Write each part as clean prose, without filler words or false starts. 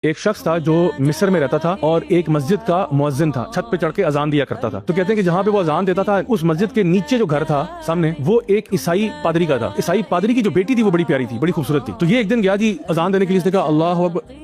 ایک شخص تھا جو مصر میں رہتا تھا اور ایک مسجد کا مؤذن تھا، چھت پہ چڑھ کے اذان دیا کرتا تھا۔ تو کہتے ہیں کہ جہاں پہ وہ اذان دیتا تھا اس مسجد کے نیچے جو گھر تھا سامنے، وہ ایک عیسائی پادری کا تھا۔ عیسائی پادری کی جو بیٹی تھی وہ بڑی پیاری تھی، بڑی خوبصورت تھی۔ تو یہ ایک دن گیا جی اذان دینے کے لیے، اس نے کہا اللہ اکبر،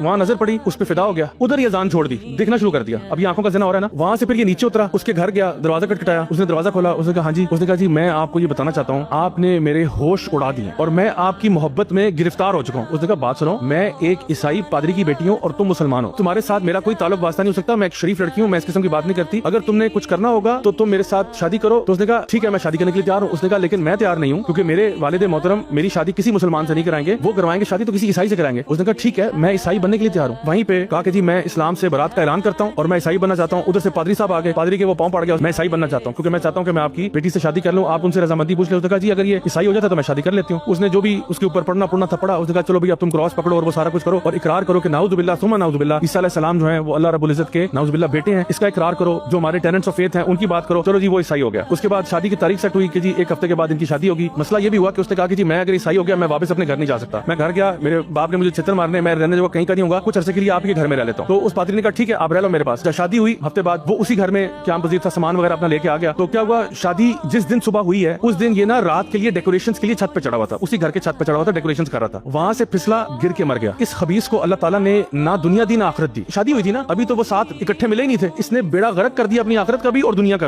وہاں نظر پڑی، اس پہ فدا ہو گیا، ادھر ہی اذان چھوڑ دی، دیکھنا شروع کر دیا۔ اب یہ آنکھوں کا زنا ہو رہا ہے نا۔ وہاں سے پھر یہ نیچے اترا، اس کے گھر گیا، دروازہ کھٹکھٹایا، اس نے دروازہ کھولا، اس نے کہا ہاں جی۔ اس نے کہا جی میں آپ کو یہ بتانا چاہتا ہوں، آپ نے میرے ہوش اڑا دیے اور میں آپ کی محبت میں گرفتار ہو چکا ہوں۔ اس نے کہا بات سنو، میں ایک عیسائی پادری کی بیٹی ہوں اور تم مسلمان ہو، تمہارے ساتھ میرا کوئی تعلق واسطہ نہیں ہو سکتا، میں ایک شریف لڑکی ہوں، میں اس قسم کی بات نہیں کرتی، اگر تم نے کچھ کرنا ہوگا تو تم میرے ساتھ شادی کرو۔ تو اس نے کہا ٹھیک ہے میں شادی کرنے کے لیے تیار ہوں۔ اس نے کہا لیکن میں تیار نہیں ہوں، کیونکہ میرے والد محترم میری شادی کسی مسلمان سے نہیں کرائیں گے، وہ کروائیں گے شادی تو کسی عیسائی سے کرائیں گے۔ اس نے کہا ٹھیک ہے میں عیسائی بننے کے لیے تیار ہوں۔ وہیں پہ کہا کہ جی میں اسلام سے برات کا اعلان کرتا ہوں اور میں عیسائی بننا چاہتا ہوں۔ ادھر سے پادری صاحب آ گئے، پادری کے وہ پاؤں پڑ گیا، میں عیسائی بننا چاہتا ہوں کیونکہ میں چاہتا ہوں کہ میں آپ کی بیٹی سے شادی کر لوں، آپ ان سے رضامندی پوچھ لیں۔ اس نے کہا جی اگر یہ عیسائی ہو جاتا تو میں شادی کر لیتی ہوں۔ اس نے جو بھی اس کے اوپر پڑھنا تھا پڑھا۔ اس نے کہا چلو بھائی اب تم کراس پکڑو اور وہ سارا کچھ کرو اور اقرار کرو کہ نعوذ باللہ ثم نعوذ باللہ عیسیٰ علیہ السلام جو ہیں وہ اللہ رب العزت کے نعوذ باللہ بیٹے ہیں، اس کا اقرار کرو، جو ہمارے ٹیننٹس آف فیتھ ہیں ان کی بات کرو۔ چلو جی وہ عیسائی ہو گیا۔ اس کے بعد شادی کی تاریخ سیٹ ہوئی کہ جی ایک ہفتے کے بعد ان کی شادی ہوگی۔ مسئلہ یہ بھی ہوا کہ اس نے کہا کہ جی میں اگر عیسائی ہو گیا میں واپس اپنے گھر نہیں جا سکتا، میں گھر گیا میرے باپ نے مجھے چھتر مارنے، میں رہنے جو کہیں کا نہیں ہوں گا، کچھ عرصے کے لیے آپ کے گھر میں رہ لیتا ہوں۔ تو اس پادری نے کہا ٹھیک ہے آپ رہ لو میرے پاس۔ جب شادی ہوئی ہفتے بعد وہ اسی گھر میں قیام پذیر تھا، سامان وغیرہ اپنا لے کے آ گیا۔ تو کیا ہوا، شادی جس دن صبح ہوئی ہے اس دن یہ نا رات کے لیے ڈیکوریشنز کے لیے چھت پہ چڑھا ہوا تھا، اسی گھر کے چھت پہ چڑھا ہوا تھا، ڈیکوریشنز کر رہا تھا۔ وہاں سے پھسلا، گر کے مر گیا۔ اس خبیث کو اللہ تعالیٰ نے نہ دنیا دی نہ آخرت دی۔ شادی ہوئی تھی نا، ابھی تو وہ ساتھ اکٹھے ملے ہی نہیں تھے، اس نے بیڑا غرق کر دیا اپنی آخرت کا بھی اور دنیا کا بھی۔